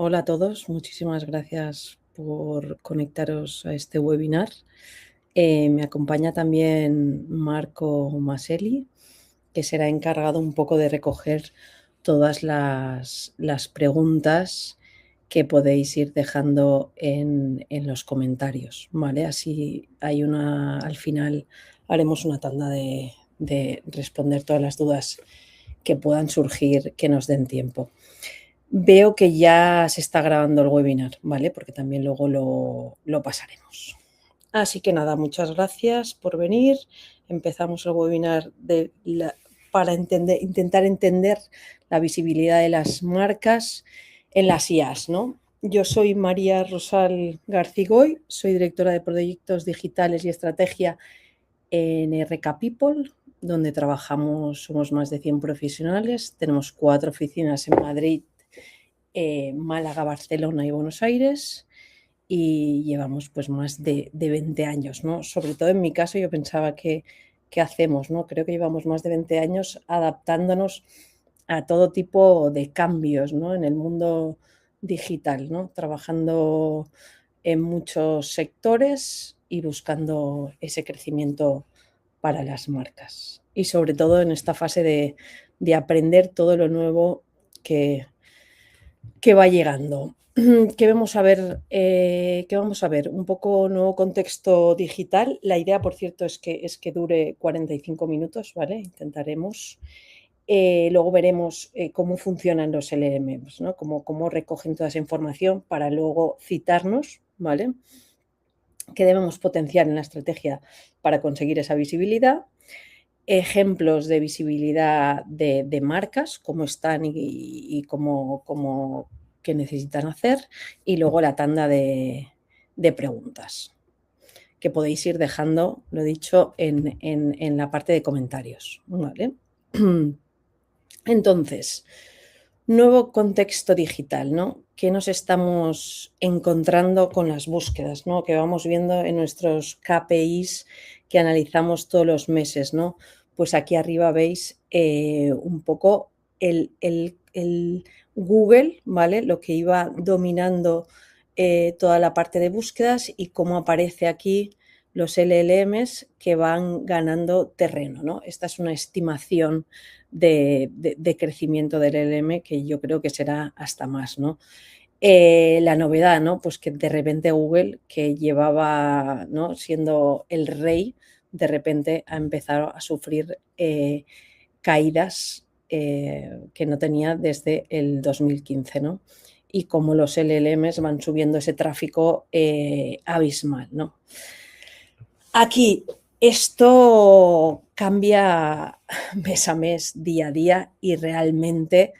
Hola a todos, muchísimas gracias por conectaros a este webinar. Me acompaña también Marco Maselli, que será encargado un poco de recoger todas las preguntas que podéis ir dejando en los comentarios, ¿vale? Así al final haremos una tanda de responder todas las dudas que puedan surgir, que nos den tiempo. Veo que ya se está grabando el webinar, ¿vale? Porque también luego lo pasaremos. Así que nada, muchas gracias por venir. Empezamos el webinar para intentar entender la visibilidad de las marcas en las IAs, ¿no? Yo soy María Rosal Garcigoy, soy directora de proyectos digitales y estrategia en RK People, donde somos más de 100 profesionales, tenemos 4 oficinas en Madrid, Málaga, Barcelona y Buenos Aires, y llevamos pues más de 20 años, ¿no? Sobre todo en mi caso yo pensaba ¿qué hacemos, ¿no? Creo que llevamos más de 20 años adaptándonos a todo tipo de cambios, ¿no? En el mundo digital, ¿no? Trabajando en muchos sectores y buscando ese crecimiento para las marcas. Y sobre todo en esta fase de aprender todo lo nuevo que va llegando. ¿Qué vamos a ver? ¿Qué vamos a ver? Un poco nuevo contexto digital. La idea, por cierto, es que dure 45 minutos, ¿vale? Intentaremos. Luego veremos cómo funcionan los LMs, ¿no? Cómo recogen toda esa información para luego citarnos, ¿vale? ¿Qué debemos potenciar en la estrategia para conseguir esa visibilidad? Ejemplos de visibilidad de marcas, cómo están y cómo qué necesitan hacer, y luego la tanda de preguntas que podéis ir dejando, lo dicho, en la parte de comentarios, ¿vale? Entonces, nuevo contexto digital, ¿no? ¿Qué nos estamos encontrando con las búsquedas, ¿no? Que vamos viendo en nuestros KPIs que analizamos todos los meses, ¿no? Pues aquí arriba veis un poco el Google, ¿vale? Lo que iba dominando toda la parte de búsquedas y cómo aparece aquí los LLMs que van ganando terreno, ¿no? Esta es una estimación de crecimiento del LLM que yo creo que será hasta más, ¿no? La novedad, ¿no? Pues que de repente Google, que llevaba, ¿no?, siendo el rey, de repente ha empezado a sufrir caídas que no tenía desde el 2015, ¿no? Y cómo los LLMs van subiendo ese tráfico abismal, ¿no? Aquí esto cambia mes a mes, día a día, y realmente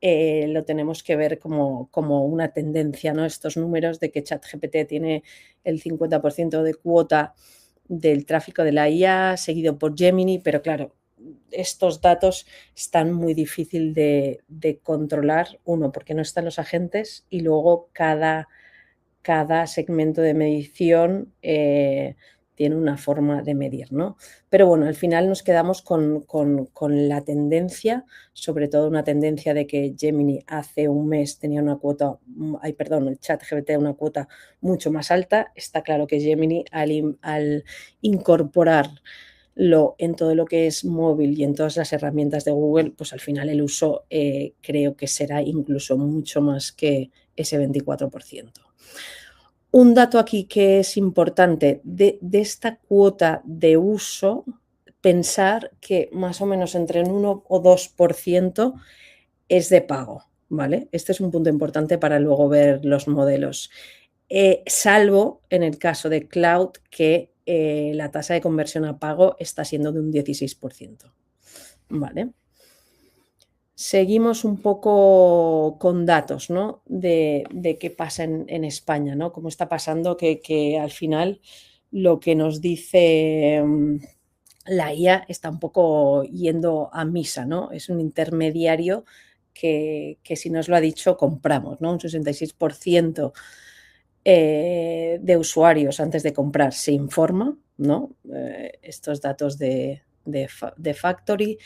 lo tenemos que ver como una tendencia, ¿no? Estos números de que ChatGPT tiene el 50% de cuota del tráfico de la IA, seguido por Gemini, pero claro, estos datos están muy difícil de controlar, uno, porque no están los agentes, y luego cada segmento de medición tiene una forma de medir, ¿no? Pero bueno, al final nos quedamos con la tendencia, sobre todo una tendencia de que Gemini hace un mes tenía una cuota, el ChatGPT una cuota mucho más alta. Está claro que Gemini al incorporarlo en todo lo que es móvil y en todas las herramientas de Google, pues al final el uso creo que será incluso mucho más que ese 24%. Un dato aquí que es importante de esta cuota de uso, pensar que más o menos entre un 1 o 2% es de pago, ¿vale? Este es un punto importante para luego ver los modelos. Salvo en el caso de cloud, que la tasa de conversión a pago está siendo de un 16%, ¿vale? Seguimos un poco con datos, ¿no? De qué pasa en España, ¿no? Cómo está pasando que al final lo que nos dice la IA está un poco yendo a misa, ¿no? Es un intermediario que si nos lo ha dicho, compramos, ¿no? Un 66% de usuarios antes de comprar se informa, ¿no? Estos datos de Factory,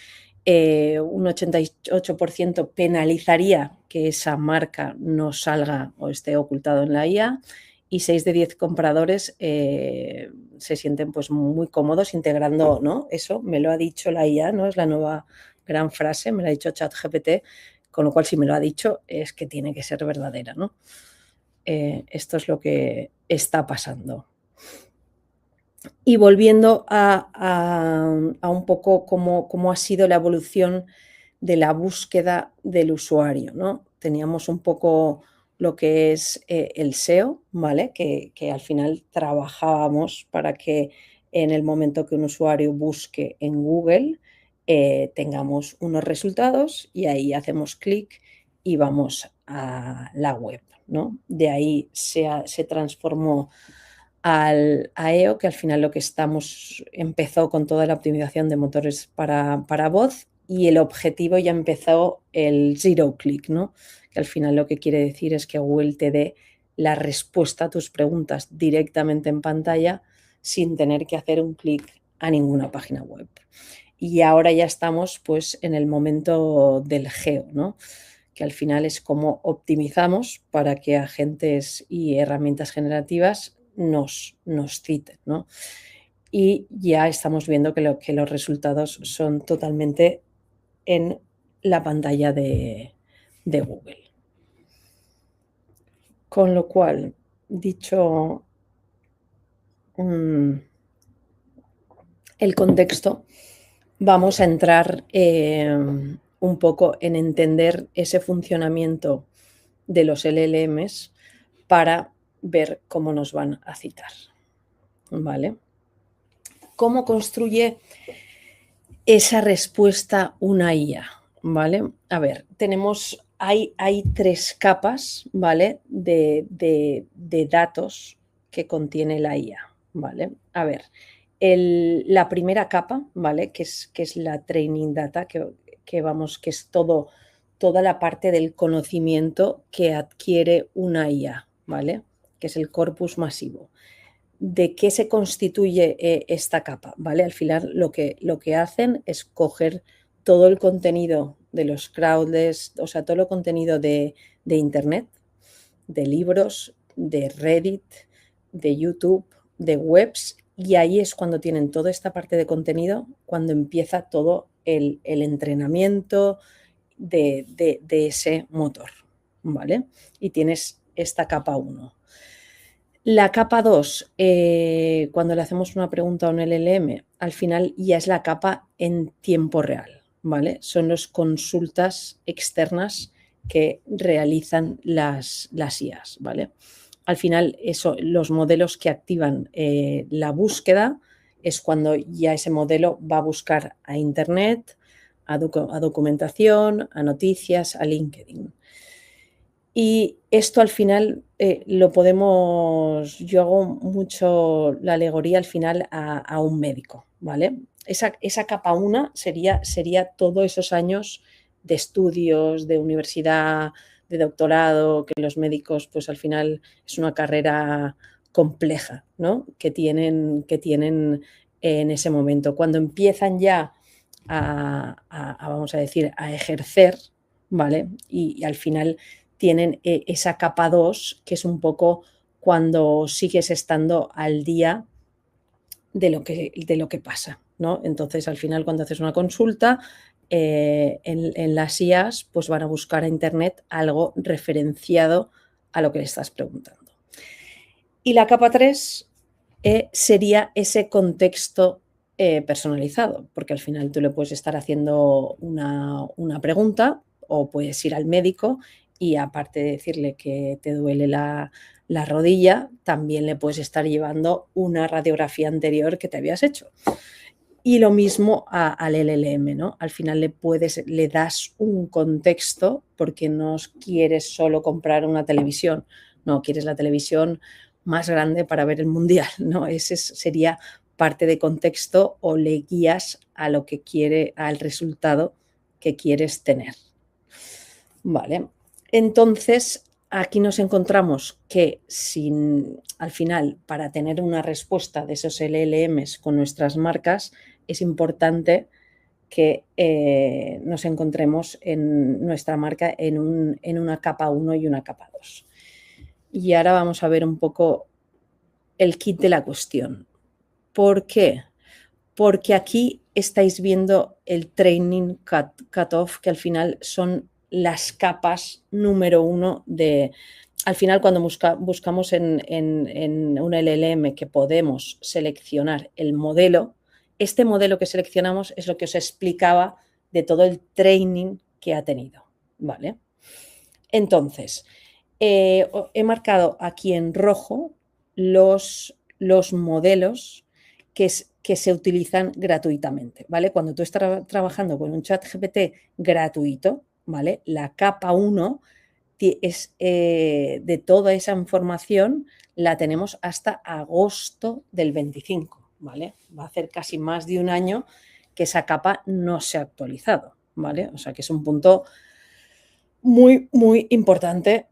un 88% penalizaría que esa marca no salga o esté ocultado en la IA, y 6 de 10 compradores se sienten pues muy cómodos integrando, ¿no? Eso me lo ha dicho la IA, ¿no? Es la nueva gran frase, me lo ha dicho ChatGPT, con lo cual si me lo ha dicho es que tiene que ser verdadera, ¿no? Esto es lo que está pasando. Y volviendo a un poco cómo ha sido la evolución de la búsqueda del usuario, ¿no? Teníamos un poco lo que es el SEO, ¿vale? Que al final trabajábamos para que en el momento que un usuario busque en Google tengamos unos resultados y ahí hacemos clic y vamos a la web, ¿no? De ahí se transformó a EO, que al final lo que empezó con toda la optimización de motores para voz, y el objetivo ya empezó el zero click, ¿no? Que al final lo que quiere decir es que Google te dé la respuesta a tus preguntas directamente en pantalla sin tener que hacer un clic a ninguna página web. Y ahora ya estamos pues en el momento del geo, ¿no? Que al final es como optimizamos para que agentes y herramientas generativas nos citen, ¿no? Y ya estamos viendo que los resultados son totalmente en la pantalla de Google. Con lo cual, dicho el contexto, vamos a entrar un poco en entender ese funcionamiento de los LLMs para ver cómo nos van a citar. ¿Vale? ¿Cómo construye esa respuesta una IA? ¿Vale? A ver, hay 3 capas, ¿vale? De datos que contiene la IA, ¿vale? A ver, la primera capa, ¿vale? Que es la training data, que es toda la parte del conocimiento que adquiere una IA, ¿vale? Que es el corpus masivo. ¿De qué se constituye esta capa? ¿Vale? Al final lo que hacen es coger todo el contenido de los crawlers, o sea, todo el contenido de Internet, de libros, de Reddit, de YouTube, de webs, y ahí es cuando tienen toda esta parte de contenido, cuando empieza todo el entrenamiento de ese motor, ¿vale? Y tienes esta capa 1. La capa 2, cuando le hacemos una pregunta a un LLM, al final ya es la capa en tiempo real, ¿vale? Son las consultas externas que realizan las IAs, ¿vale? Al final, los modelos que activan la búsqueda es cuando ya ese modelo va a buscar a Internet, a documentación, a noticias, a LinkedIn. Y esto al final yo hago mucho la alegoría al final a un médico, ¿vale? Esa capa 1 sería todos esos años de estudios, de universidad, de doctorado, que los médicos pues al final es una carrera compleja, ¿no? Que tienen en ese momento. Cuando empiezan ya vamos a decir, a ejercer, ¿vale? Y al final tienen esa capa 2, que es un poco cuando sigues estando al día de lo que pasa, ¿no? Entonces, al final, cuando haces una consulta, en las IAs, pues van a buscar a Internet algo referenciado a lo que le estás preguntando. Y la capa 3 sería ese contexto personalizado, porque al final tú le puedes estar haciendo una pregunta o puedes ir al médico y aparte de decirle que te duele la rodilla, también le puedes estar llevando una radiografía anterior que te habías hecho. Y lo mismo al LLM, ¿no? Al final le das un contexto porque no quieres solo comprar una televisión, no, quieres la televisión más grande para ver el mundial, ¿no? Ese sería parte de contexto, o le guías a lo que al resultado que quieres tener. Vale, entonces aquí nos encontramos que al final, para tener una respuesta de esos LLMs con nuestras marcas, es importante que nos encontremos en nuestra marca en una capa 1 y una capa 2. Y ahora vamos a ver un poco el kit de la cuestión. ¿Por qué? Porque aquí estáis viendo el training cutoff, que al final son las capas número 1 de... Al final, cuando buscamos en un LLM que podemos seleccionar el modelo, este modelo que seleccionamos es lo que os explicaba de todo el training que ha tenido, ¿vale? Entonces, he marcado aquí en rojo los modelos que se utilizan gratuitamente, ¿vale? Cuando tú estás trabajando con un ChatGPT gratuito, ¿vale? La capa 1 es, de toda esa información la tenemos hasta agosto del 25, ¿vale? Va a hacer casi más de un año que esa capa no se ha actualizado, ¿vale? O sea que es un punto muy, muy importante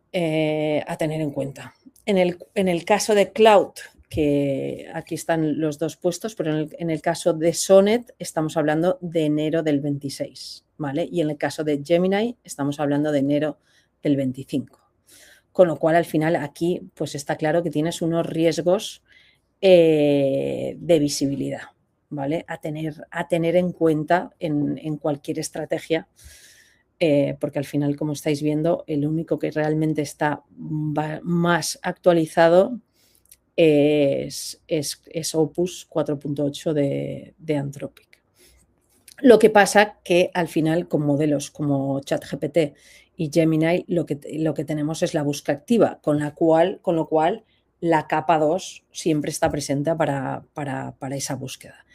a tener en cuenta. En el caso de Cloud, que aquí están los dos puestos, pero en el caso de Sonnet estamos hablando de enero del 26, ¿vale? Y en el caso de Gemini estamos hablando de enero del 25. Con lo cual, al final, aquí pues está claro que tienes unos riesgos de visibilidad, ¿vale? A tener en cuenta en cualquier estrategia, porque al final, como estáis viendo, el único que realmente está más actualizado es Opus 4.8 de Anthropic. Lo que pasa que al final, con modelos como ChatGPT y Gemini, lo que tenemos es la búsqueda activa, con lo cual la capa 2 siempre está presente para esa búsqueda.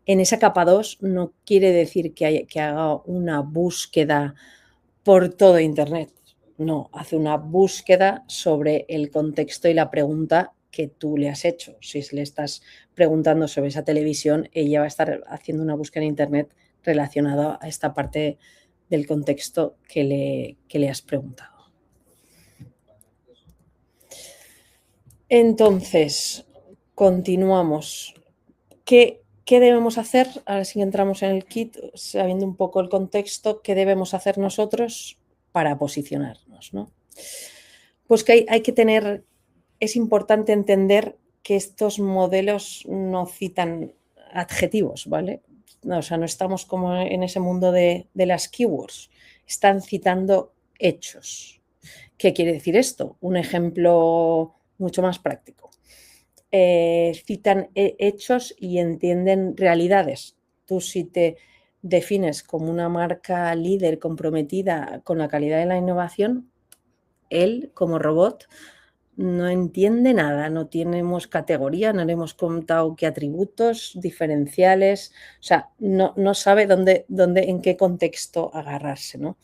En esa capa 2 no quiere decir que haga una búsqueda por todo Internet. No, hace una búsqueda sobre el contexto y la pregunta que tú le has hecho. Si le estás preguntando sobre esa televisión, ella va a estar haciendo una búsqueda en Internet relacionada a esta parte del contexto que le has preguntado. Entonces, continuamos. ¿Qué debemos hacer? Ahora sí que entramos en el kit, sabiendo un poco el contexto, ¿qué debemos hacer nosotros para posicionarnos, ¿no? Pues que hay que tener, es importante entender que estos modelos no citan adjetivos, ¿vale? No, o sea, no estamos como en ese mundo de las keywords, están citando hechos. ¿Qué quiere decir esto? Un ejemplo mucho más práctico. Citan hechos y entienden realidades. Tú, si te defines como una marca líder comprometida con la calidad de la innovación, él, como robot, no entiende nada, no tenemos categoría, no le hemos contado qué atributos diferenciales, o sea, no sabe en qué contexto agarrarse, ¿no?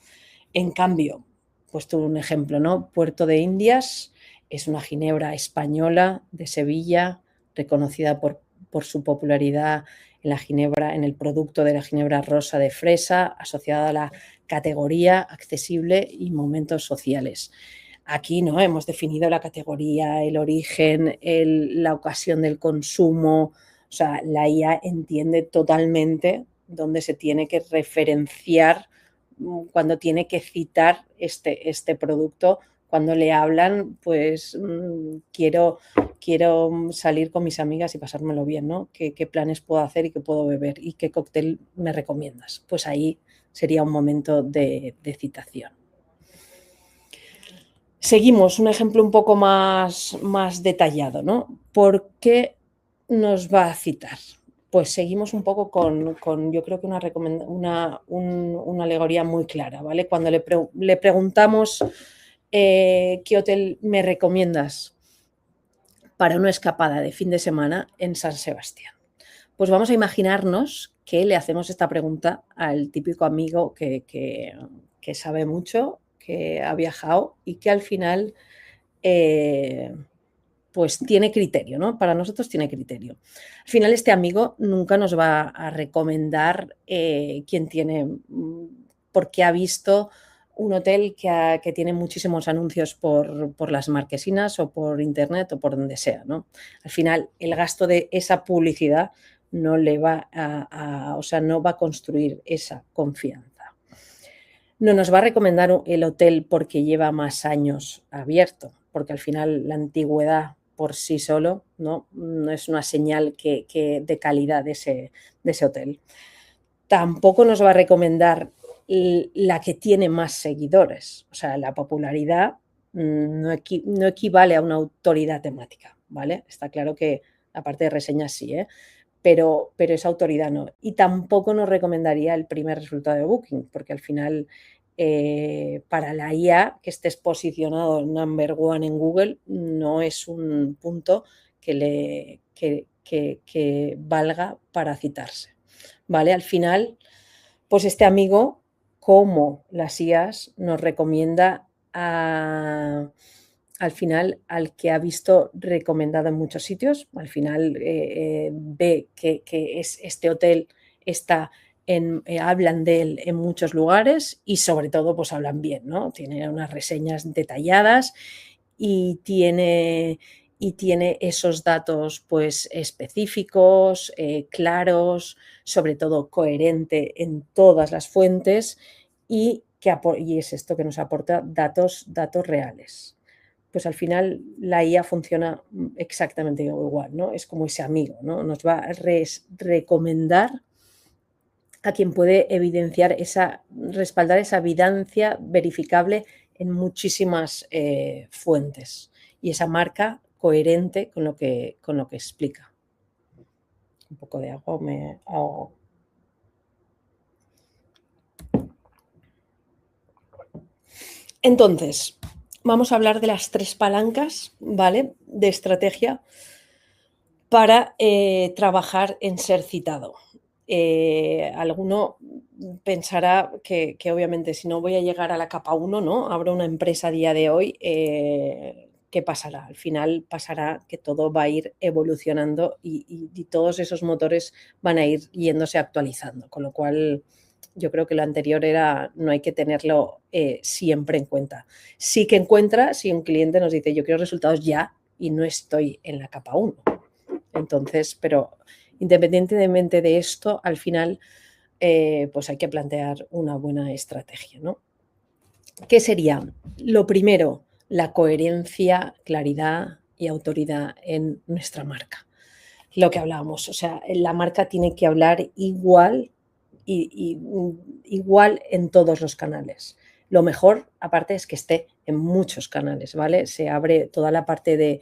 En cambio, pues tuve un ejemplo, ¿no? Puerto de Indias es una ginebra española de Sevilla, reconocida por su popularidad en la ginebra, en el producto de la ginebra rosa de fresa, asociada a la categoría accesible y momentos sociales. Aquí no hemos definido la categoría, el origen, la ocasión del consumo. O sea, la IA entiende totalmente dónde se tiene que referenciar cuando tiene que citar este producto. Cuando le hablan, pues quiero salir con mis amigas y pasármelo bien, ¿no? ¿Qué planes puedo hacer y qué puedo beber? ¿Y qué cóctel me recomiendas? Pues ahí sería un momento de citación. Seguimos, un ejemplo un poco más detallado, ¿no? ¿Por qué nos va a citar? Pues seguimos un poco con yo creo que una alegoría muy clara, ¿vale? Cuando le preguntamos ¿qué hotel me recomiendas para una escapada de fin de semana en San Sebastián? Pues vamos a imaginarnos que le hacemos esta pregunta al típico amigo que sabe mucho, que ha viajado y que al final pues tiene criterio, ¿no? Para nosotros tiene criterio. Al final este amigo nunca nos va a recomendar porque ha visto un hotel que tiene muchísimos anuncios por las marquesinas o por internet o por donde sea, ¿no? Al final el gasto de esa publicidad no le va o sea, no va a construir esa confianza. No nos va a recomendar el hotel porque lleva más años abierto, porque al final la antigüedad por sí solo no es una señal de calidad de ese hotel. Tampoco nos va a recomendar la que tiene más seguidores. O sea, la popularidad no equivale a una autoridad temática, ¿vale? Está claro que la parte de reseñas sí, pero esa autoridad no. Y tampoco nos recomendaría el primer resultado de Booking, porque al final, para la IA, que estés posicionado number one en Google no es un punto que valga para citarse. ¿Vale? Al final, pues este amigo, como las IAs, nos recomienda al final al que ha visto recomendado en muchos sitios. Al final ve que este hotel está hablan de él en muchos lugares y sobre todo pues hablan bien, ¿no? Tiene unas reseñas detalladas y tiene esos datos pues específicos, claros, sobre todo coherente en todas las fuentes y es esto que nos aporta datos reales. Pues al final la IA funciona exactamente igual, ¿no? Es como ese amigo, ¿no? Nos va a recomendar a quien puede respaldar esa evidencia verificable en muchísimas fuentes y esa marca coherente con lo que explica. Un poco de agua me ahogo. Entonces, vamos a hablar de las 3 palancas, ¿vale? De estrategia para trabajar en ser citado. Alguno pensará que obviamente si no voy a llegar a la capa 1, ¿no? Abro una empresa a día de hoy, ¿qué pasará? Al final pasará que todo va a ir evolucionando y todos esos motores van a ir yéndose actualizando, con lo cual yo creo que lo anterior no hay que tenerlo siempre en cuenta. Sí que encuentra si un cliente nos dice yo quiero resultados ya y no estoy en la capa 1. Entonces, pero independientemente de esto, al final, pues hay que plantear una buena estrategia, ¿no? ¿Qué sería? Lo primero, la coherencia, claridad y autoridad en nuestra marca. Lo que hablábamos, o sea, la marca tiene que hablar igual igual en todos los canales. Lo mejor, aparte, es que esté en muchos canales, ¿vale? Se abre toda la parte de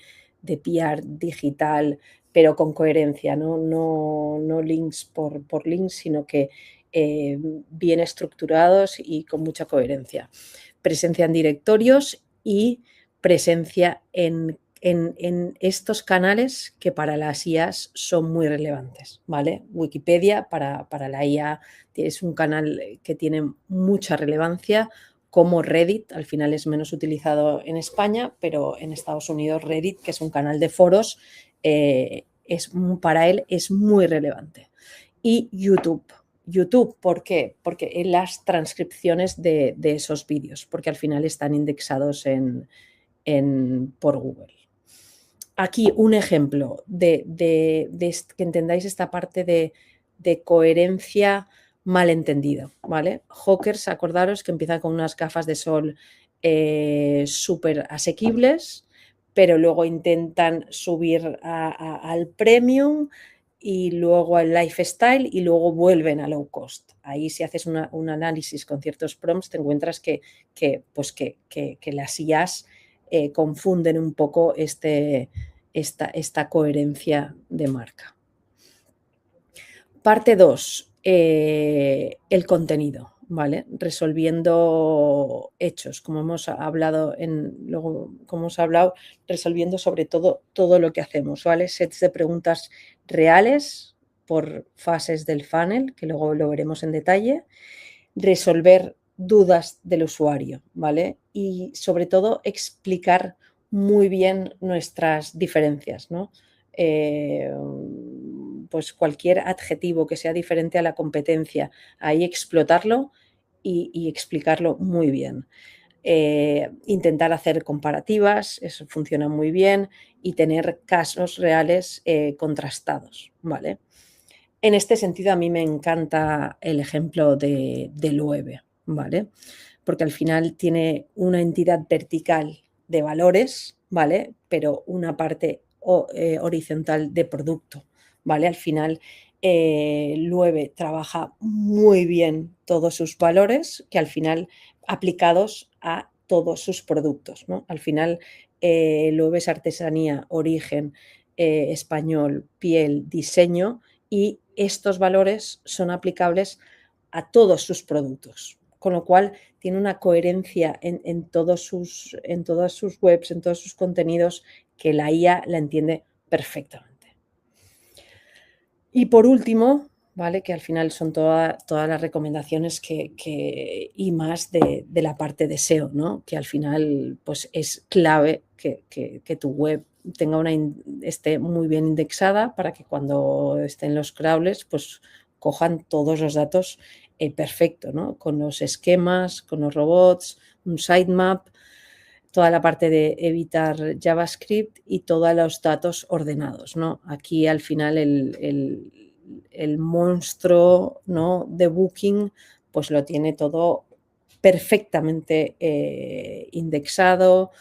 PR digital, pero con coherencia, no links por links, sino que bien estructurados y con mucha coherencia. Presencia en directorios y presencia en estos canales que para las IAs son muy relevantes, ¿vale? Wikipedia para la IA es un canal que tiene mucha relevancia, como Reddit, al final es menos utilizado en España, pero en Estados Unidos Reddit, que es un canal de foros, para él es muy relevante. Y YouTube. YouTube, ¿por qué? Porque en las transcripciones de esos vídeos, porque al final están indexados por Google. Aquí un ejemplo de que entendáis esta parte de coherencia malentendida, ¿vale? Hawkers, acordaros que empieza con unas gafas de sol súper asequibles, pero luego intentan subir al premium y luego al lifestyle y luego vuelven a low cost. Ahí si haces un análisis con ciertos prompts te encuentras que las IAs confunden un poco esta coherencia de marca. Parte 2, el contenido, ¿vale? Resolviendo hechos, como hemos hablado resolviendo sobre todo lo que hacemos, ¿vale? Sets de preguntas reales por fases del funnel, que luego lo veremos en detalle. Resolver dudas del usuario, ¿vale? Y sobre todo explicar muy bien nuestras diferencias, ¿no? Pues cualquier adjetivo que sea diferente a la competencia, ahí explotarlo y explicarlo muy bien. Intentar hacer comparativas, eso funciona muy bien, y tener casos reales contrastados, ¿vale? En este sentido, a mí me encanta el ejemplo de Loewe, ¿vale? Porque al final tiene una entidad vertical de valores, ¿vale? Pero una parte horizontal de producto, ¿vale? Al final, Loewe trabaja muy bien todos sus valores, que al final aplicados a todos sus productos, ¿no? Al final, Loewe es artesanía, origen, español, piel, diseño, y estos valores son aplicables a todos sus productos, con lo cual tiene una coherencia en todas sus webs, en todos sus contenidos, que la IA la entiende perfectamente. Y por último, ¿vale? Que al final son todas las recomendaciones y más de la parte de SEO, ¿no? Que al final pues, es clave que tu web esté muy bien indexada para que cuando estén los crawlers pues cojan todos los datos perfecto, ¿no? Con los esquemas, con los robots, un sitemap, toda la parte de evitar JavaScript y todos los datos ordenados, ¿no? Aquí al final el monstruo, ¿no?, de Booking pues lo tiene todo perfectamente indexado,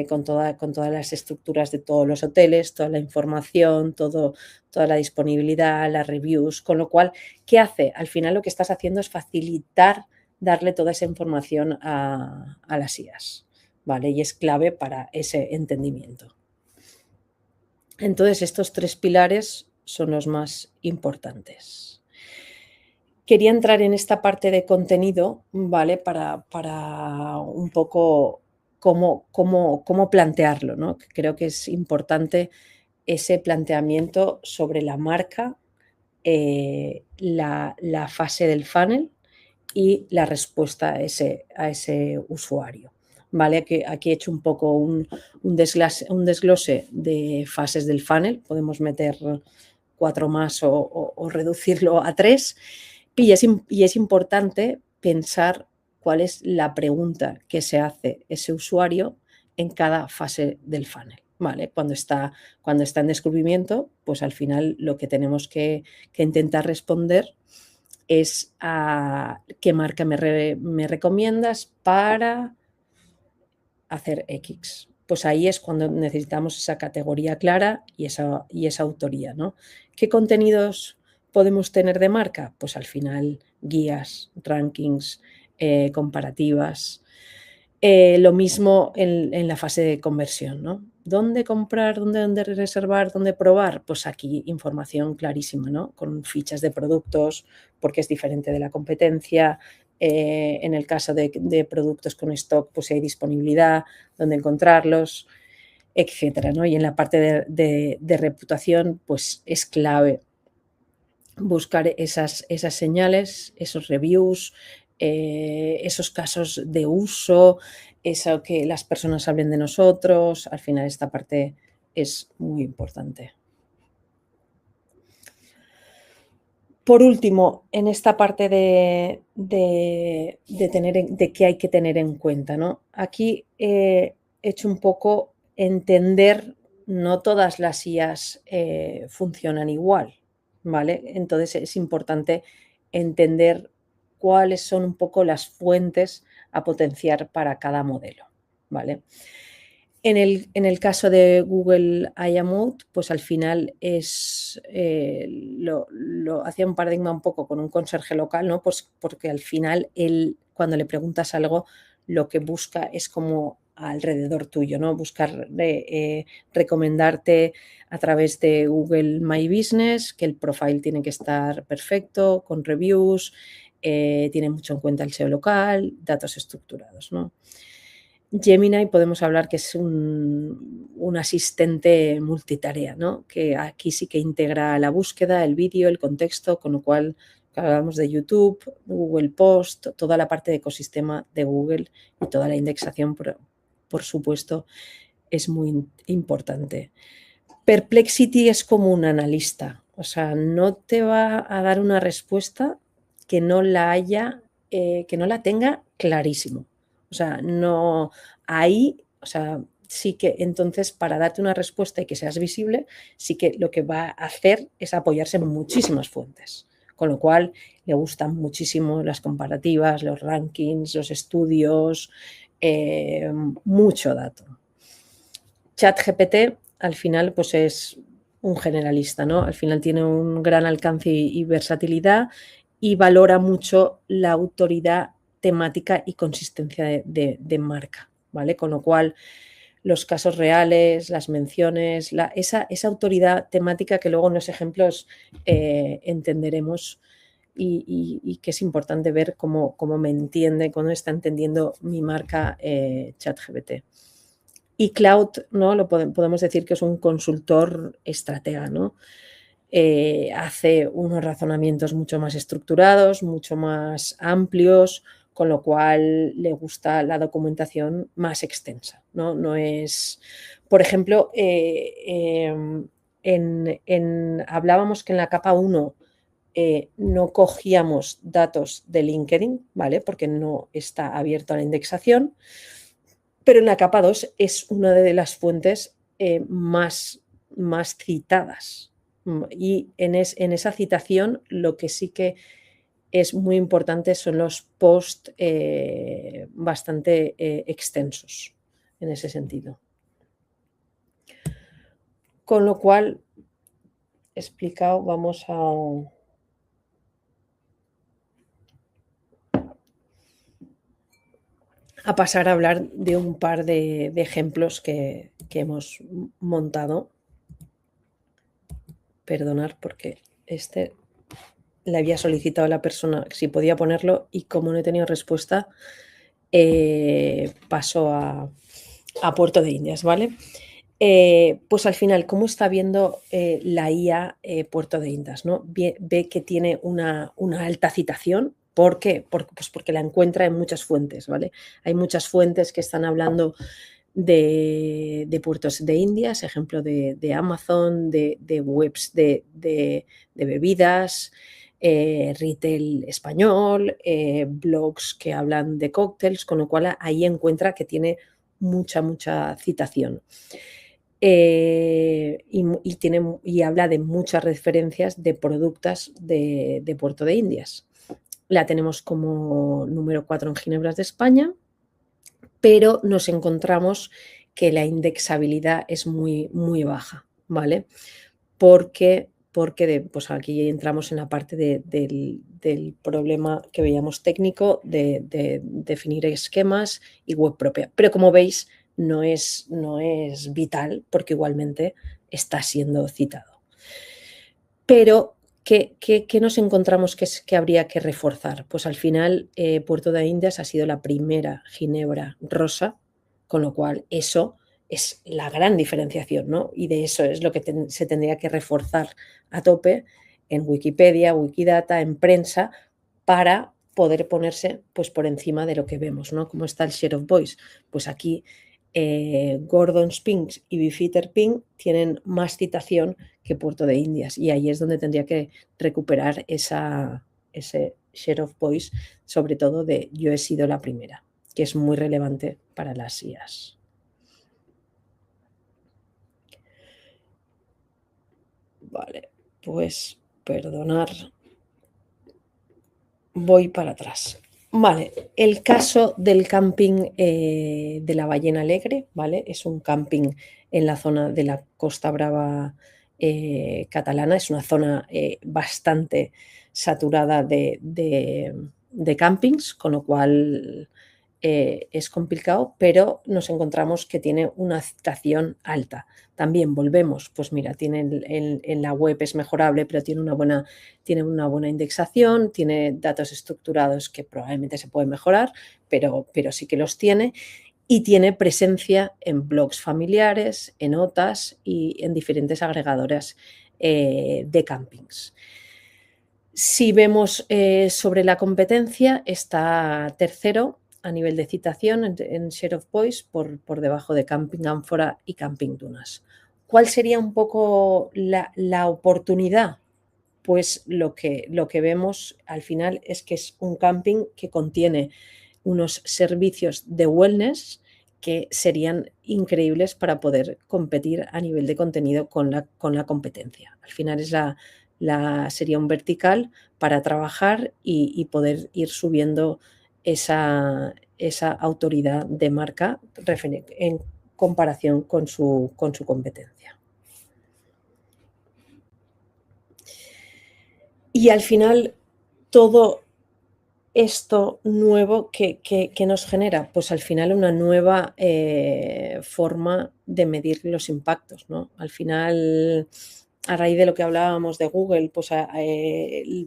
con todas las estructuras de todos los hoteles, toda la información, toda la disponibilidad, las reviews, con lo cual, ¿qué hace? Al final lo que estás haciendo es facilitar darle toda esa información a las IAs, ¿vale? Y es clave para ese entendimiento. Entonces, estos 3 pilares son los más importantes. Quería entrar en esta parte de contenido, ¿vale? Para un poco cómo plantearlo, ¿no? Creo que es importante ese planteamiento sobre la marca, la fase del funnel y la respuesta a ese usuario. ¿Vale? Aquí he hecho un poco un desglose de fases del funnel. Podemos meter 4 más o reducirlo a 3. Y es importante pensar cuál es la pregunta que se hace ese usuario en cada fase del funnel. ¿Vale? Cuando está en descubrimiento, pues al final lo que tenemos que intentar responder es a qué marca me recomiendas para hacer X. Pues ahí es cuando necesitamos esa categoría clara y esa autoría, ¿no? ¿Qué contenidos podemos tener de marca? Pues al final guías, rankings, comparativas. Lo mismo en la fase de conversión, ¿no? ¿Dónde comprar, dónde reservar, dónde probar? Pues aquí información clarísima, ¿no? Con fichas de productos, porque es diferente de la competencia. En el caso de productos con stock, pues hay disponibilidad, dónde encontrarlos, etcétera, ¿no? Y en la parte de reputación, pues es clave buscar esas señales, esos reviews, esos casos de uso, eso que las personas hablen de nosotros. Al final esta parte es muy importante. Por último, en esta parte de qué hay que tener en cuenta, ¿no? Aquí he hecho un poco entender, no todas las IAs funcionan igual, ¿vale? Entonces es importante entender cuáles son un poco las fuentes a potenciar para cada modelo, ¿vale? En el caso de Google IA Mode, pues al final lo hacía un paradigma un poco con un conserje local, ¿no? Pues porque al final él, cuando le preguntas algo, lo que busca es como alrededor tuyo, ¿no? Buscar recomendarte a través de Google My Business, que el profile tiene que estar perfecto, con reviews, tiene mucho en cuenta el SEO local, datos estructurados, ¿no? Gemini podemos hablar que es un asistente multitarea, ¿no? Que aquí sí que integra la búsqueda, el vídeo, el contexto, con lo cual hablamos de YouTube, Google Post, toda la parte de ecosistema de Google y toda la indexación, por supuesto, es muy importante. Perplexity es como un analista, o sea, no te va a dar una respuesta que no la tenga clarísimo. O sea, no, ahí, o sea, sí que entonces para darte una respuesta y que seas visible, sí que lo que va a hacer es apoyarse en muchísimas fuentes. Con lo cual le gustan muchísimo las comparativas, los rankings, los estudios, mucho dato. ChatGPT al final pues es un generalista, ¿no? Al final tiene un gran alcance y versatilidad y valora mucho la autoridad temática y consistencia de marca, ¿vale? Con lo cual los casos reales, las menciones, esa autoridad temática que luego en los ejemplos entenderemos y que es importante ver cómo me entiende, cómo está entendiendo mi marca ChatGPT. Y Cloud, ¿no? Podemos decir que es un consultor estratega, ¿no? Hace unos razonamientos mucho más estructurados, mucho más amplios, con lo cual le gusta la documentación más extensa, ¿no? No es, por ejemplo, hablábamos que en la capa 1 no cogíamos datos de LinkedIn, ¿vale? Porque no está abierto a la indexación, pero en la capa 2 es una de las fuentes más citadas. Y en esa citación lo que sí que es muy importante son los posts bastante extensos en ese sentido. Con lo cual, explicado, vamos a pasar a hablar de un par de ejemplos que hemos montado. Perdonar porque le había solicitado a la persona si podía ponerlo y como no he tenido respuesta, paso a Puerto de Indias, ¿vale? Pues al final, ¿cómo está viendo la IA Puerto de Indias? ¿No? Ve que tiene una alta citación. ¿Por qué? Pues porque la encuentra en muchas fuentes, ¿vale? Hay muchas fuentes que están hablando de puertos de Indias, ejemplo de Amazon, de webs de bebidas, retail español, blogs que hablan de cócteles, con lo cual ahí encuentra que tiene mucha citación. Y habla de muchas referencias de productos de Puerto de Indias. La tenemos como número 4 en Ginebras de España, pero nos encontramos que la indexabilidad es muy baja, ¿vale? Porque pues aquí entramos en la parte del problema que veíamos técnico de definir esquemas y web propia. Pero como veis, no es vital porque igualmente está siendo citado. Pero ¿qué nos encontramos que habría que reforzar? Pues al final Puerto de Indias ha sido la primera ginebra rosa, con lo cual eso es la gran diferenciación, ¿no? Y de eso es lo que se tendría que reforzar a tope en Wikipedia, Wikidata, en prensa, para poder ponerse pues, por encima de lo que vemos, ¿no? Como está el share of voice. Pues aquí Gordon's Pink y Beefeater Pink tienen más citación que Puerto de Indias y ahí es donde tendría que recuperar ese share of voice, sobre todo de yo he sido la primera, que es muy relevante para las IAs. Vale, pues perdonar, voy para atrás. Vale, el caso del camping de la Ballena Alegre, ¿vale? Es un camping en la zona de la Costa Brava catalana, es una zona bastante saturada de campings, con lo cual es complicado, pero nos encontramos que tiene una citación alta. También volvemos, pues mira, en la web es mejorable, pero tiene una buena indexación, tiene datos estructurados que probablemente se pueden mejorar, pero sí que los tiene, y tiene presencia en blogs familiares, en OTAs y en diferentes agregadoras de campings. Si vemos sobre la competencia, está tercero a nivel de citación en Share of Voice por debajo de Camping Ánfora y Camping Dunas. ¿Cuál sería un poco la oportunidad? Pues lo que vemos al final es que es un camping que contiene unos servicios de wellness que serían increíbles para poder competir a nivel de contenido con la competencia. Al final sería un vertical para trabajar y poder ir subiendo esa autoridad de marca en comparación con su competencia. Y al final, todo esto nuevo que nos genera, pues al final una nueva forma de medir los impactos, ¿no? Al final, a raíz de lo que hablábamos de Google, pues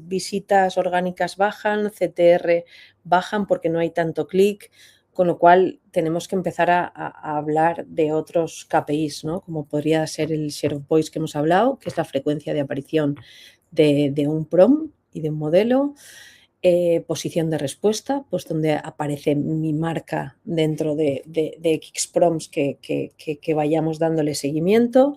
visitas orgánicas bajan, CTR bajan porque no hay tanto clic, con lo cual tenemos que empezar a hablar de otros KPIs, ¿no? Como podría ser el share of voice que hemos hablado, que es la frecuencia de aparición de un prompt y de un modelo. Posición de respuesta, pues donde aparece mi marca dentro de X prompts que vayamos dándole seguimiento,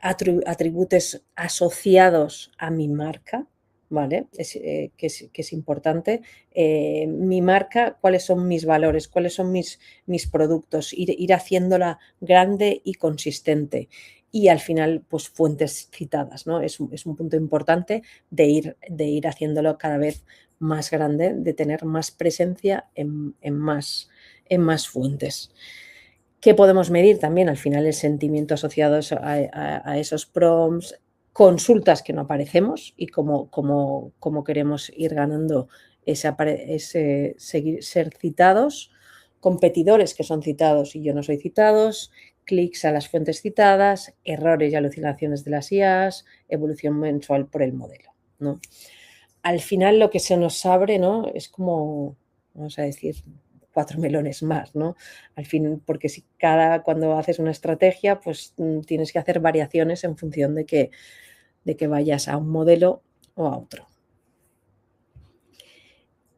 atributos asociados a mi marca, ¿vale? Que es importante. Mi marca, cuáles son mis valores, cuáles son mis productos, ir haciéndola grande y consistente. Y al final, pues fuentes citadas, ¿no? Es un punto importante de ir haciéndolo cada vez más grande, de tener más presencia en más fuentes. ¿Qué podemos medir también? Al final el sentimiento asociado a esos prompts, consultas que no aparecemos y cómo queremos ir ganando ese ser citados, competidores que son citados y yo no soy citados, clics a las fuentes citadas, errores y alucinaciones de las IAs, evolución mensual por el modelo, ¿no? Al final lo que se nos abre, ¿no? Es como, vamos a decir, 4 melones más, ¿no? Al fin, porque si cuando haces una estrategia, pues tienes que hacer variaciones en función de que vayas a un modelo o a otro.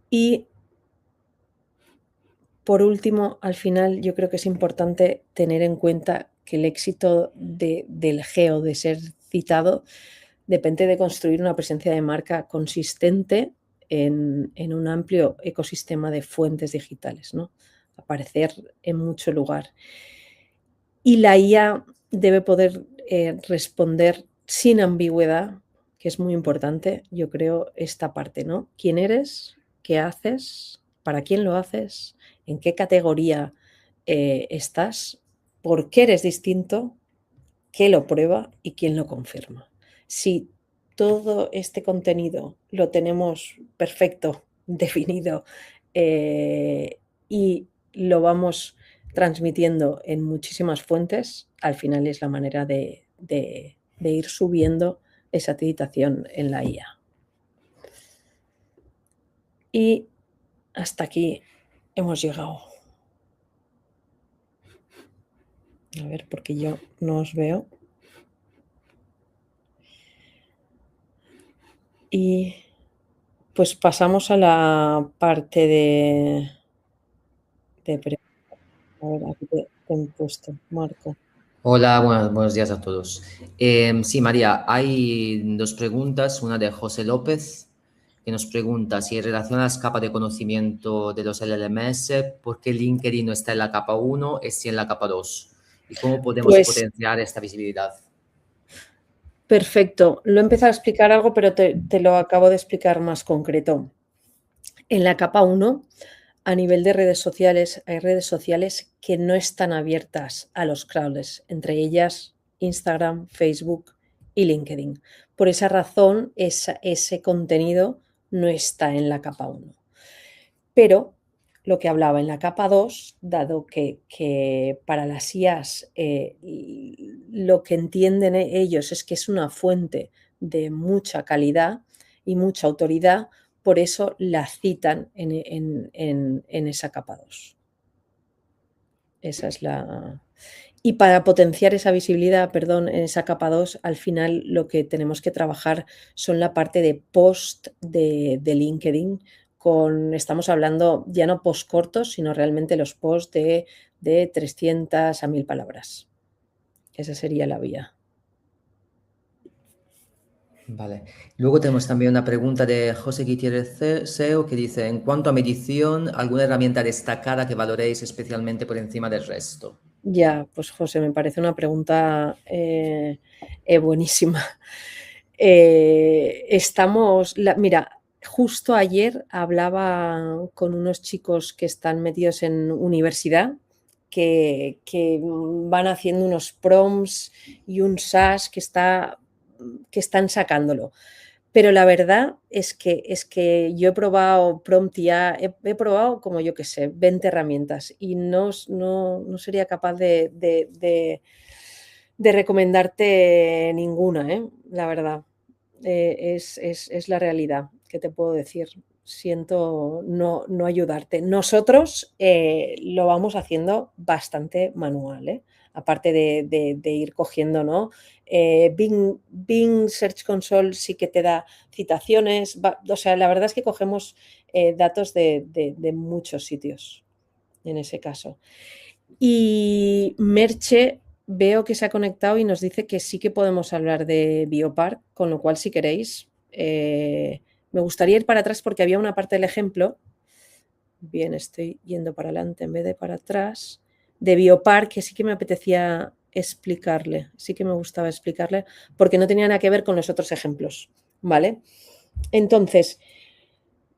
Y por último, al final yo creo que es importante tener en cuenta que el éxito del GEO, de ser citado, depende de construir una presencia de marca consistente en un amplio ecosistema de fuentes digitales, ¿no? Aparecer en mucho lugar. Y la IA debe poder responder sin ambigüedad, que es muy importante, yo creo, esta parte, ¿no? ¿Quién eres? ¿Qué haces? ¿Para quién lo haces? ¿En qué categoría estás? ¿Por qué eres distinto? ¿Qué lo prueba y quién lo confirma? Si todo este contenido lo tenemos perfecto, definido, y lo vamos transmitiendo en muchísimas fuentes, al final es la manera de ir subiendo esa titulación en la IA. Y hasta aquí hemos llegado. A ver, porque yo no os veo. Y pues pasamos a la parte de a ver, aquí te he puesto, Marco. Hola, buenos días a todos. Sí, María, hay dos preguntas. Una de José López, que nos pregunta si en relación a las capas de conocimiento de los LLMS, ¿por qué LinkedIn no está en la capa 1 y sí en la capa 2? ¿Y cómo podemos Pues potenciar esta visibilidad? perfecto. Lo he empezado a explicar algo, pero te lo acabo de explicar más concreto. En la capa 1, a nivel de redes sociales, hay redes sociales que no están abiertas a los crawlers, entre ellas Instagram, Facebook y LinkedIn. Por esa razón, ese contenido no está en la capa 1. Pero lo que hablaba en la capa 2, dado que para las IAs lo que entienden ellos es que es una fuente de mucha calidad y mucha autoridad, por eso la citan en esa capa 2. Esa es la... Y para potenciar esa visibilidad, perdón, en esa capa 2, al final lo que tenemos que trabajar son la parte de post de LinkedIn. Estamos hablando ya no post cortos, sino realmente los posts de 300 a 1000 palabras. Esa sería la vía. Vale. Luego tenemos también una pregunta de José Gutiérrez SEO que dice, en cuanto a medición, ¿alguna herramienta destacada que valoréis especialmente por encima del resto? Ya, pues José, me parece una pregunta buenísima. Mira, justo ayer hablaba con unos chicos que están metidos en universidad, que van haciendo unos prompts y un SAS que están sacándolo. Pero la verdad es que yo he probado Prompt IA, he probado como yo que sé, 20 herramientas y no sería capaz de recomendarte ninguna, la verdad. Es la realidad que te puedo decir. Siento no ayudarte. Nosotros lo vamos haciendo bastante manual, ¿eh? Aparte de ir cogiendo, ¿no? Bing Search Console sí que te da citaciones. O sea, la verdad es que cogemos datos de muchos sitios en ese caso. Y Merche veo que se ha conectado y nos dice que sí que podemos hablar de Biopark, con lo cual si queréis, me gustaría ir para atrás porque había una parte del ejemplo, bien, estoy yendo para adelante en vez de para atrás, de Biopark que sí que me apetecía explicarle, sí que me gustaba explicarle porque no tenía nada que ver con los otros ejemplos, ¿vale? Entonces,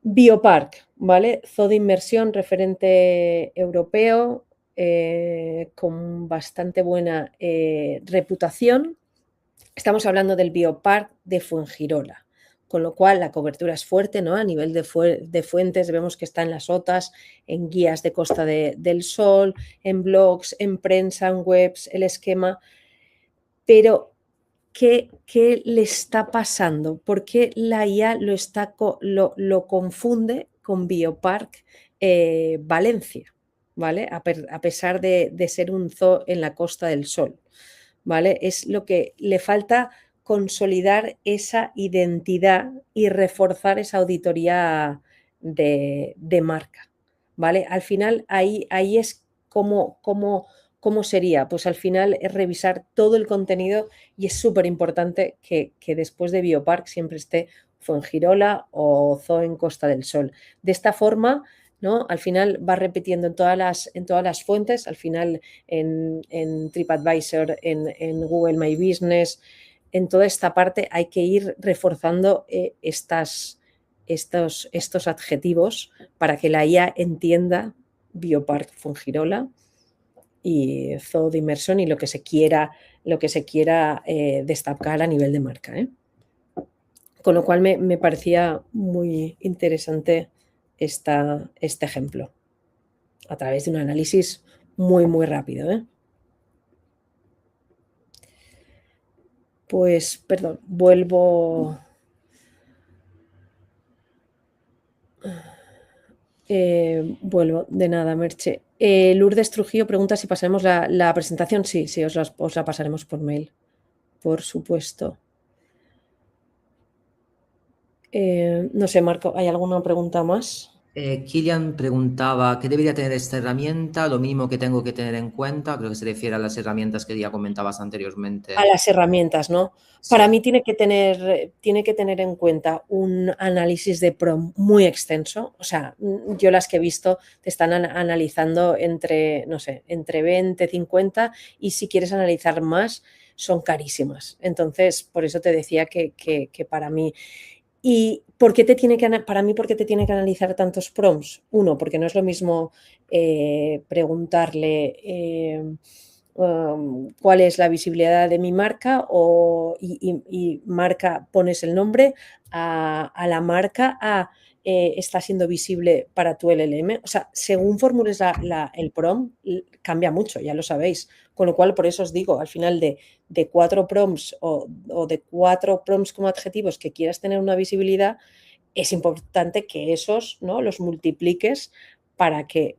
Biopark, ¿vale? Zoo de inmersión, referente europeo, con bastante buena reputación. Estamos hablando del Biopark de Fuengirola, con lo cual la cobertura es fuerte, ¿no? A nivel de fuentes vemos que está en las OTAs, en guías de Costa del Sol, en blogs, en prensa, en webs, el esquema. Pero ¿qué le está pasando? ¿Por qué la IA lo confunde con Biopark Valencia? ¿Vale? A pesar de ser un zoo en la Costa del Sol, ¿vale? Es lo que le falta, consolidar esa identidad y reforzar esa auditoría de marca, ¿vale? Al final ahí es cómo sería. Pues al final es revisar todo el contenido y es súper importante que después de Biopark siempre esté Fuengirola o Zoo en Costa del Sol. De esta forma, ¿no? Al final va repitiendo en todas las fuentes, al final en TripAdvisor, en Google My Business, en toda esta parte hay que ir reforzando estos adjetivos para que la IA entienda Biopark Fuengirola y Zoo de inmersión y lo que se quiera destacar a nivel de marca, ¿eh? Con lo cual me parecía muy interesante este ejemplo a través de un análisis muy rápido, ¿eh? Pues, perdón, vuelvo de nada, Merche. Lourdes Trujillo pregunta si pasaremos la presentación. Sí, os la pasaremos por mail, por supuesto. No sé, Marco, ¿hay alguna pregunta más? Kilian preguntaba, ¿qué debería tener esta herramienta? Lo mínimo que tengo que tener en cuenta, creo que se refiere a las herramientas que ya comentabas anteriormente. A las herramientas, ¿no? Sí, Para mí tiene que tener en cuenta un análisis de PROM muy extenso. O sea, yo las que he visto te están analizando entre, no sé, entre 20, 50 y si quieres analizar más son carísimas. Entonces, por eso te decía que para mí. ¿Y por qué para mí, por qué te tiene que analizar tantos prompts? Uno, porque no es lo mismo preguntarle cuál es la visibilidad de mi marca y marca, pones el nombre a la marca, está siendo visible para tu LLM. O sea, según formules el prompt, cambia mucho, ya lo sabéis. Con lo cual, por eso os digo, al final de 4 prompts o de 4 prompts como adjetivos que quieras tener una visibilidad, es importante que esos, ¿no?, los multipliques para que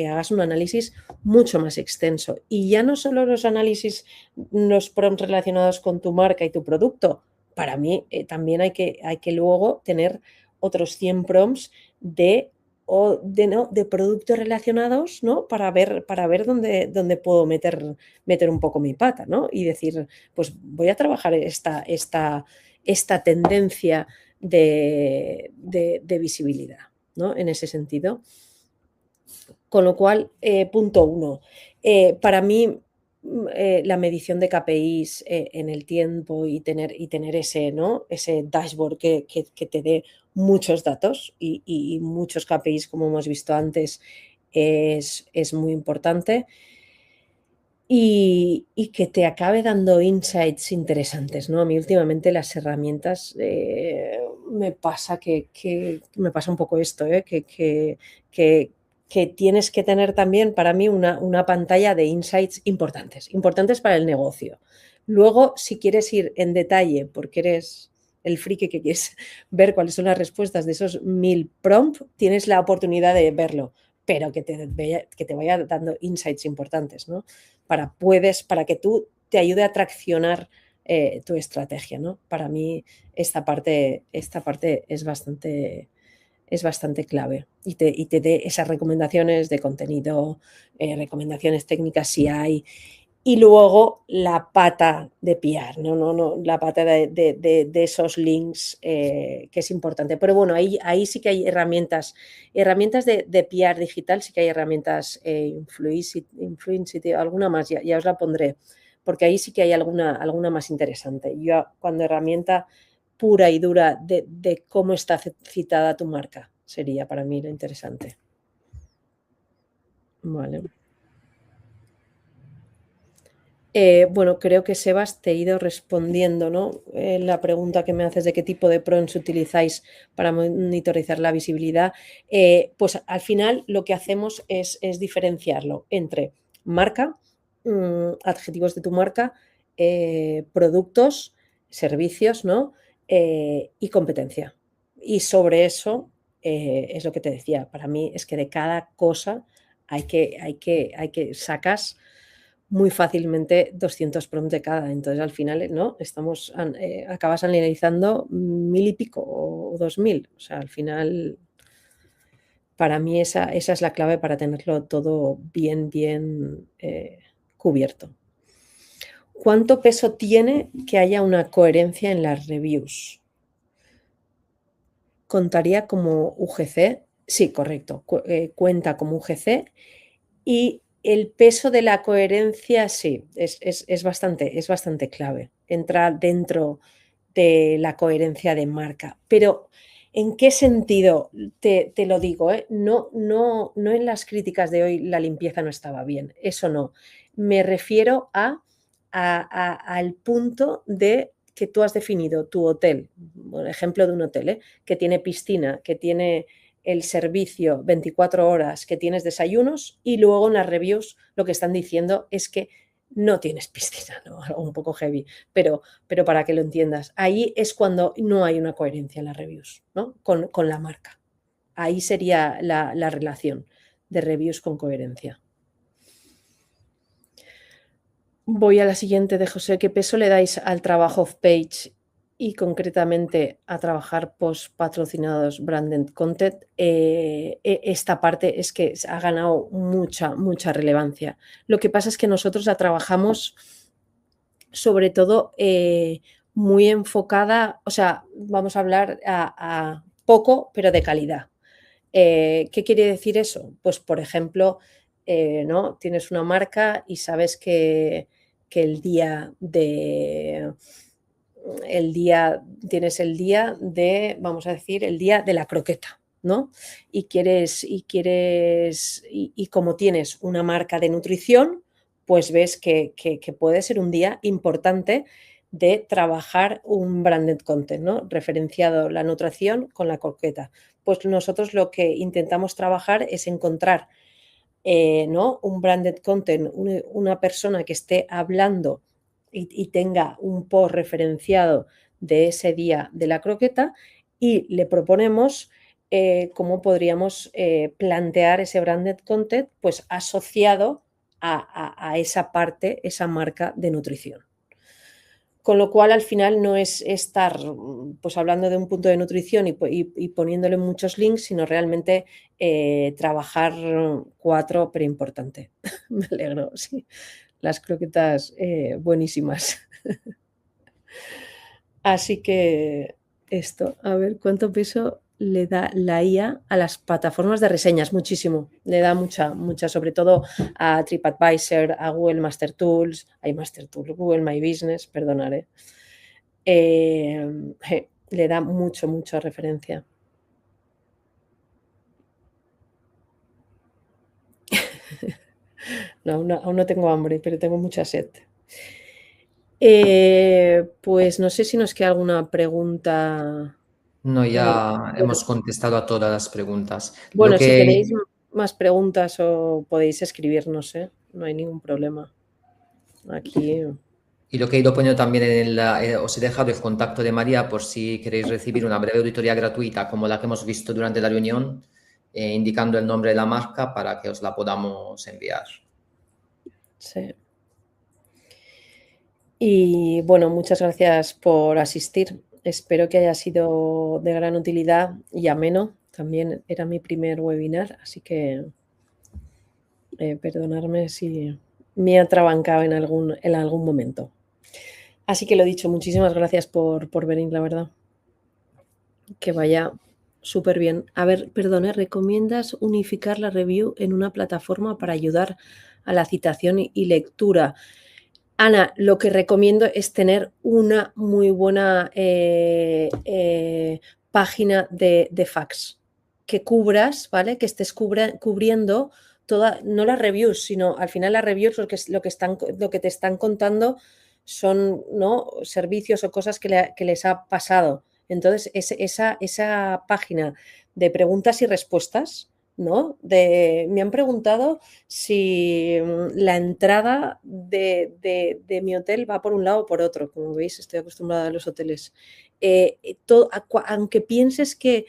hagas un análisis mucho más extenso. Y ya no solo los análisis, los prompts relacionados con tu marca y tu producto. Para mí también hay que luego tener otros 100 prompts de o de, ¿no? de productos relacionados, ¿no? Para ver dónde puedo meter un poco mi pata, ¿no? Y decir, pues voy a trabajar esta tendencia de visibilidad, ¿no? En ese sentido. Con lo cual, punto uno, para mí la medición de KPIs en el tiempo y tener ese, ¿no? ese dashboard que te dé muchos datos y muchos KPIs, como hemos visto antes, es muy importante. Y que te acabe dando insights interesantes, ¿no? A mí últimamente las herramientas me pasa me pasa un poco esto, que tienes que tener también para mí una pantalla de insights importantes para el negocio. Luego, si quieres ir en detalle, porque eres el friki que quieres ver cuáles son las respuestas de esos 1000 prompts, tienes la oportunidad de verlo, pero que te vaya dando insights importantes, ¿no? Para que tú te ayude a traccionar tu estrategia, ¿no? Para mí esta parte es bastante clave y te dé esas recomendaciones de contenido, recomendaciones técnicas si hay, y luego la pata de PR, no, la pata de esos links que es importante. Pero bueno, ahí sí que hay herramientas de PR digital, sí que hay herramientas Influencity, alguna más, ya os la pondré, porque ahí sí que hay alguna más interesante. Yo cuando herramienta pura y dura de cómo está citada tu marca, sería para mí lo interesante. Vale. Bueno, creo que Sebas te he ido respondiendo, ¿no? La pregunta que me haces de qué tipo de prompts utilizáis para monitorizar la visibilidad. Pues al final lo que hacemos es diferenciarlo entre marca, adjetivos de tu marca, productos, servicios, ¿no? Y competencia. Y sobre eso es lo que te decía. Para mí es que de cada cosa hay que sacas muy fácilmente 200 prompts de cada. Entonces, al final, ¿no? Acabas analizando 1000 y pico o 2000. O sea, al final, para mí esa es la clave para tenerlo todo bien cubierto. ¿Cuánto peso tiene que haya una coherencia en las reviews? ¿Contaría como UGC? Sí, correcto. Cuenta como UGC. Y el peso de la coherencia, sí, es bastante clave. Entra dentro de la coherencia de marca. Pero, ¿en qué sentido te lo digo? No en las críticas de hoy la limpieza no estaba bien. Eso no. Me refiero al punto de que tú has definido tu hotel, por ejemplo de un hotel, que tiene piscina, que tiene el servicio 24 horas, que tienes desayunos, y luego en las reviews lo que están diciendo es que no tienes piscina, ¿no? Algo un poco heavy, pero para que lo entiendas, ahí es cuando no hay una coherencia en las reviews, ¿no? Con la marca. Ahí sería la relación de reviews con coherencia. Voy a la siguiente de José. ¿Qué peso le dais al trabajo off-page y concretamente a trabajar post patrocinados branded content? Esta parte es que ha ganado mucha relevancia. Lo que pasa es que nosotros la trabajamos sobre todo muy enfocada, o sea, vamos a hablar a poco, pero de calidad. ¿Qué quiere decir eso? Pues, por ejemplo, ¿no? Tienes una marca y sabes que tienes el día de, vamos a decir, el día de la croqueta, ¿no? Y como tienes una marca de nutrición, pues ves que puede ser un día importante de trabajar un branded content, ¿no? Referenciado la nutrición con la croqueta. Pues nosotros lo que intentamos trabajar es encontrar ¿no? un branded content, una persona que esté hablando y tenga un post referenciado de ese día de la croqueta, y le proponemos cómo podríamos plantear ese branded content pues asociado a esa parte, esa marca de nutrición. Con lo cual, al final, no es estar pues, hablando de un punto de nutrición y poniéndole muchos links, sino realmente trabajar 4, pero importante. Me alegro, sí. Las croquetas buenísimas. Así que esto, a ver, ¿cuánto peso le da la IA a las plataformas de reseñas? Muchísimo. Le da mucha, sobre todo a TripAdvisor, a Google Master Tools, Google My Business, perdonaré. Le da mucha referencia. No, aún no tengo hambre, pero tengo mucha sed. Pues no sé si nos queda alguna pregunta. No, ya Bueno, hemos contestado a todas las preguntas. Lo bueno, si que tenéis más preguntas o podéis escribirnos, no hay ningún problema. Aquí. Y lo que he ido poniendo también os he dejado el contacto de María por si queréis recibir una breve auditoría gratuita como la que hemos visto durante la reunión, indicando el nombre de la marca para que os la podamos enviar. Sí. Y bueno, muchas gracias por asistir. Espero que haya sido de gran utilidad y ameno. También era mi primer webinar, así que perdonadme si me he atrabancado en algún momento. Así que lo dicho, muchísimas gracias por venir, la verdad. Que vaya súper bien. A ver, perdone, ¿recomiendas unificar la review en una plataforma para ayudar a la citación y lectura? Ana, lo que recomiendo es tener una muy buena página de fax que cubras, ¿vale? Que estés cubriendo no las reviews, sino al final las reviews lo que te están contando son, ¿no?, servicios o cosas que les ha pasado. Entonces, esa página de preguntas y respuestas, ¿no? Me han preguntado si la entrada de mi hotel va por un lado o por otro. Como veis, estoy acostumbrada a los hoteles. Aunque pienses que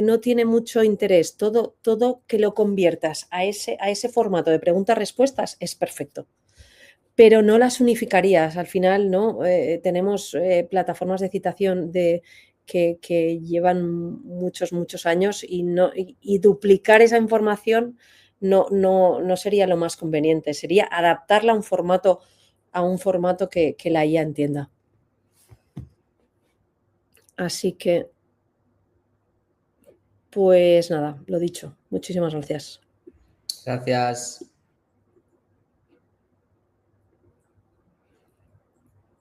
no tiene mucho interés, todo que lo conviertas a ese formato de preguntas-respuestas es perfecto. Pero no las unificarías. Al final, ¿no? Tenemos plataformas de citación que llevan muchos años y duplicar esa información no sería lo más conveniente. Sería adaptarla a un formato que la IA entienda. Así que, pues nada, lo dicho. Muchísimas gracias. Gracias.